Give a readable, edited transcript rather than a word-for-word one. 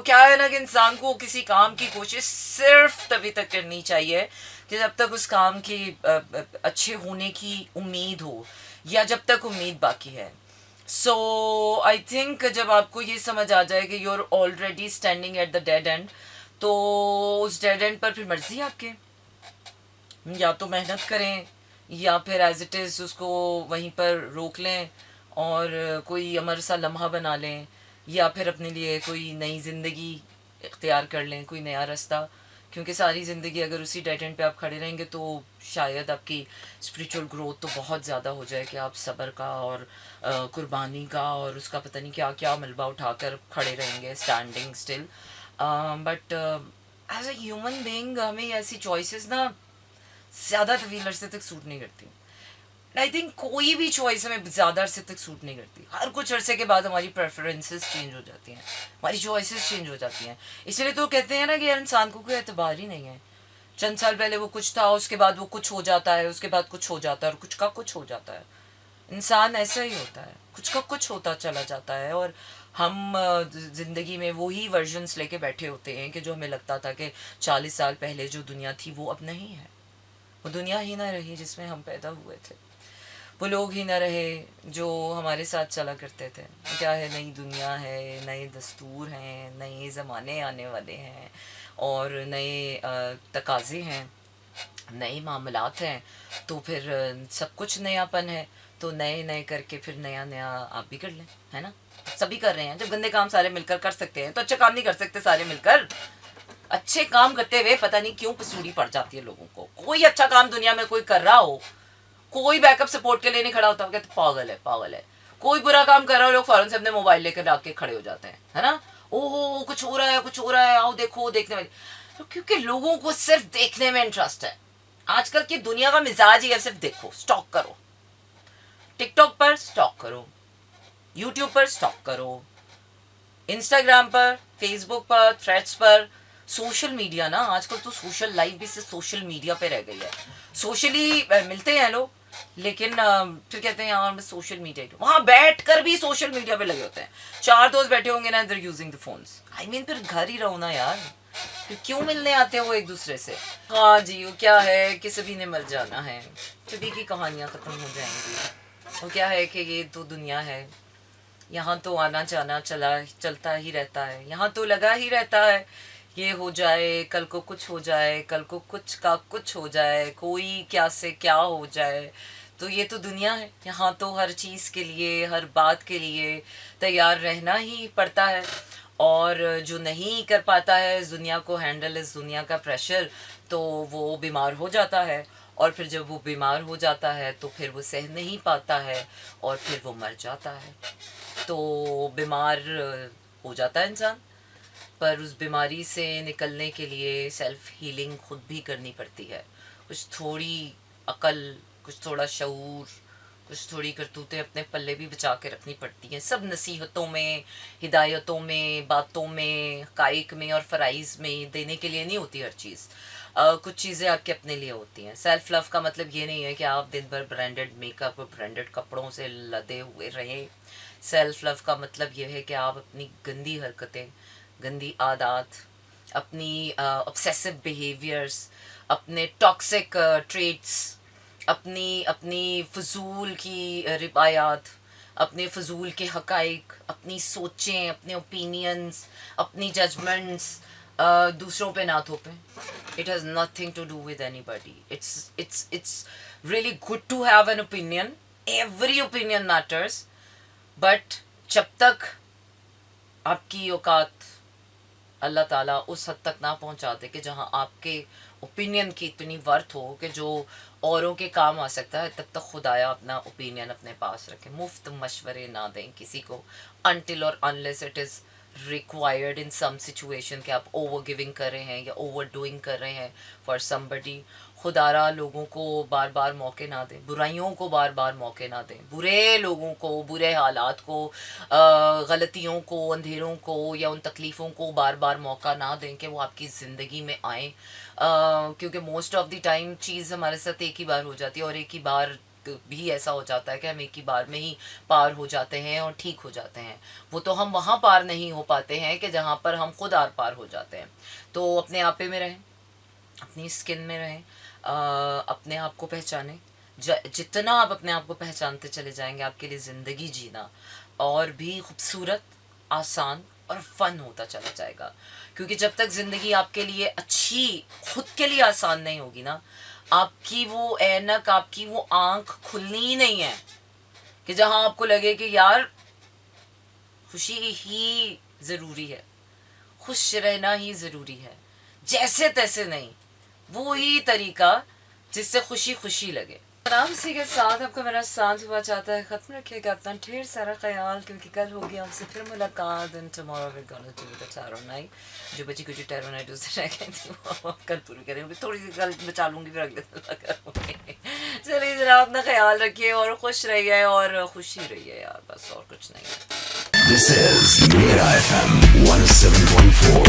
کیا ہے نا کہ انسان کو کسی کام کی کوشش صرف تبھی تک کرنی چاہیے کہ جب تک اس کام کی اچھے ہونے کی امید ہو یا جب تک امید باقی ہے. سو آئی تھنک جب آپ کو یہ سمجھ آ جائے کہ you are already standing at the dead end, تو اس ڈیڈ اینڈ پر پھر مرضی آپ کے, یا تو محنت کریں یا پھر ایز اٹ از اس کو وہیں پر روک لیں اور کوئی امر سا لمحہ بنا لیں, یا پھر اپنے لیے کوئی نئی زندگی اختیار کر لیں, کوئی نیا راستہ. کیونکہ ساری زندگی اگر اسی ڈیڈ اینڈ پہ آپ کھڑے رہیں گے تو شاید آپ کی اسپریچول گروتھ تو بہت زیادہ ہو جائے کہ آپ صبر کا اور قربانی کا اور اس کا پتہ نہیں کیا کیا ملبہ اٹھا کر کھڑے رہیں گے standing still. But as a human being ہمیں ایسی چوائسیز نا زیادہ طویل عرصے تک سوٹ نہیں کرتی. آئی تھنک کوئی بھی چوائس ہمیں زیادہ عرصے تک سوٹ نہیں کرتی. ہر کچھ عرصے کے بعد ہماری پریفرنسز چینج ہو جاتی ہیں, ہماری چوائسیز چینج ہو جاتی ہیں. اس لیے تو کہتے ہیں نا کہ یار انسان کو کوئی اعتبار ہی نہیں ہے. چند سال پہلے وہ کچھ تھا, اس کے بعد وہ کچھ ہو جاتا ہے, اس کے بعد کچھ ہو جاتا ہے, اور کچھ کا کچھ ہو جاتا ہے. انسان ایسا ہی ہوتا ہے, کچھ کا کچھ ہوتا چلا جاتا ہے. اور ہم زندگی میں وہی ورژنس لے کے بیٹھے ہوتے ہیں کہ جو ہمیں لگتا تھا کہ 40 سال پہلے جو دنیا تھی وہ اب نہیں ہے. وہ دنیا ہی نہ رہی جس میں ہم پیدا ہوئے تھے, وہ لوگ ہی نہ رہے جو ہمارے ساتھ چلا کرتے تھے. کیا ہے, نئی دنیا ہے, نئے دستور ہیں, نئے زمانے آنے والے ہیں, اور نئے تقاضے ہیں, نئے معاملات ہیں. تو پھر سب کچھ نیا پن ہے, تو نئے نئے کر کے پھر نیا نیا آپ بھی کر لیں, ہے نا. سبھی کر رہے ہیں. جب گندے کام سارے مل کر کر سکتے ہیں تو اچھا کام نہیں کر سکتے سارے مل کر؟ اچھے کام کرتے ہوئے پتہ نہیں کیوں پسوڑی پڑ جاتی ہے لوگوں کو. کوئی اچھا کام دنیا میں کوئی کر رہا ہو, کوئی بیک اپ سپورٹ کے لیے نہیں کھڑا ہوتا, کہتے پاگل ہے پاگل ہے. کوئی برا کام کر رہا ہو, لوگ فوراً سے اپنے موبائل لے کر لا کے کھڑے ہو جاتے ہیں, ہے نا. اوہ کچھ ہو رہا ہے, کچھ ہو رہا ہے, آؤ دیکھو دیکھنے والی. کیونکہ لوگوں کو صرف دیکھنے میں انٹرسٹ ہے. آج کل کی دنیا کا مزاج ہی ہے صرف دیکھو, اسٹاک کرو. ٹک ٹاک پر اسٹاک کرو, یوٹیوب پر اسٹاک کرو, انسٹاگرام پر, فیس بک پر, تھریڈس پر. سوشل میڈیا نا آج کل تو سوشل لائف بھی صرف سوشل میڈیا پہ رہ گئی ہے. سوشلی ملتے ہیں لوگ, لیکن پھر کہتے ہیں یار میں سوشل میڈیا, وہاں بیٹھ کر بھی سوشل میڈیا پہ لگے ہوتے ہیں. 4 دوست بیٹھے ہوں گے نا, دیر یوزنگ دا فونس. آئی مین پھر گھر ہی رہو نا یار, پھر کیوں ملنے آتے ہیں وہ ایک دوسرے سے. ہاں جی, وہ کیا ہے کہ سبھی نے مر جانا ہے, سبھی کی کہانیاں ختم ہو جائیں گی. وہ کیا ہے کہ یہ تو دنیا ہے, یہاں تو آنا جانا چلتا ہی رہتا ہے, یہاں تو لگا ہی رہتا ہے. یہ ہو جائے, کل کو کچھ ہو جائے, کل کو کچھ کا کچھ ہو جائے, کوئی کیا سے کیا ہو جائے. تو یہ تو دنیا ہے, یہاں تو ہر چیز کے لیے, ہر بات کے لیے تیار رہنا ہی پڑتا ہے. اور جو نہیں کر پاتا ہے اس دنیا کو ہینڈل, اس دنیا کا پریشر, تو وہ بیمار ہو جاتا ہے. اور پھر جب وہ بیمار ہو جاتا ہے تو پھر وہ سہ نہیں پاتا ہے, اور پھر وہ مر جاتا ہے. تو بیمار ہو جاتا ہے انسان, پر اس بیماری سے نکلنے کے لیے سیلف ہیلنگ خود بھی کرنی پڑتی ہے. کچھ تھوڑی عقل, کچھ تھوڑا شعور, کچھ تھوڑی کرتوتیں اپنے پلے بھی بچا کے رکھنی پڑتی ہیں. سب نصیحتوں میں, ہدایتوں میں, باتوں میں, حقائق میں اور فرائض میں دینے کے لیے نہیں ہوتی ہر چیز. کچھ چیزیں آپ کے اپنے لیے ہوتی ہیں. سیلف لو کا مطلب یہ نہیں ہے کہ آپ دن بھر برانڈڈ میک اپ اور برانڈڈ کپڑوں سے لدے ہوئے رہیں. سیلف لو کا مطلب یہ ہے کہ آپ اپنی گندی حرکتیں, گندی عادات, اپنی obsessive بیہیویئرس, اپنے ٹاکسک ٹریٹس, اپنی فضول کی روایات, اپنے فضول کے حقائق, اپنی سوچیں, اپنے اوپینینس, اپنی ججمنٹس دوسروں پہ نہ تھوپیں. It has nothing to do with anybody. It's really good to have an opinion. Every opinion matters. But جب تک آپ کی اوقات اللہ تعالیٰ اس حد تک نہ پہنچا دے کہ جہاں آپ کے اوپینین کی اتنی ورتھ ہو کہ جو اوروں کے کام آ سکتا ہے, تب تک خدایا اپنا اوپینین اپنے پاس رکھیں. مفت مشورے نہ دیں کسی کو, until or unless it is required in some situation کہ آپ اوور گیونگ کر رہے ہیں یا اوور ڈوئنگ کر رہے ہیں for somebody. خدا لوگوں کو بار بار موقع نہ دیں, برائیوں کو بار بار موقع نہ دیں, برے لوگوں کو, برے حالات کو, غلطیوں کو, اندھیروں کو یا ان تکلیفوں کو بار بار موقع نہ دیں کہ وہ آپ کی زندگی میں آئیں. کیونکہ موسٹ آف دی ٹائم چیز ہمارے ساتھ ایک ہی بار ہو جاتی ہے, اور ایک ہی بار بھی ایسا ہو جاتا ہے کہ ہم ایک ہی بار میں ہی پار ہو جاتے ہیں اور ٹھیک ہو جاتے ہیں. وہ تو ہم وہاں پار نہیں ہو پاتے ہیں کہ جہاں پر ہم خود آر پار ہو جاتے ہیں. تو اپنے آپے میں رہیں, اپنی اسکن میں رہیں, اپنے آپ کو پہچانیں. جتنا آپ اپنے آپ کو پہچانتے چلے جائیں گے آپ کے لیے زندگی جینا اور بھی خوبصورت, آسان اور فن ہوتا چلا جائے گا. کیونکہ جب تک زندگی آپ کے لیے اچھی خود کے لیے آسان نہیں ہوگی نا, آپ کی وہ اینک, آپ کی وہ آنکھ کھلنی ہی نہیں ہے کہ جہاں آپ کو لگے کہ یار خوشی ہی ضروری ہے, خوش رہنا ہی ضروری ہے, جیسے تیسے نہیں, وہی طریقہ جس سے خوشی خوشی لگے. جناب اسی کے ساتھ آپ کو میرا ساتھ ہوا چاہتا ہے ختم رکھیے گا اپنا ڈھیر سارا خیال, کیونکہ کل ہوگی آپ سے پھر ملاقات. And tomorrow we gonna do the tarot night. جو بچی کچھ ٹیرو نائٹ اس سے رہ گئی تھی وہ آپ کل پوری کریں گے, تھوڑی سی کل بچا لوں گی پھر اگلے دن کروں گی. چلیے جناب اپنا خیال رکھیے اور خوش رہیے اور خوشی رہیے یار, بس اور کچھ نہیں. This is Mira FM 107.4.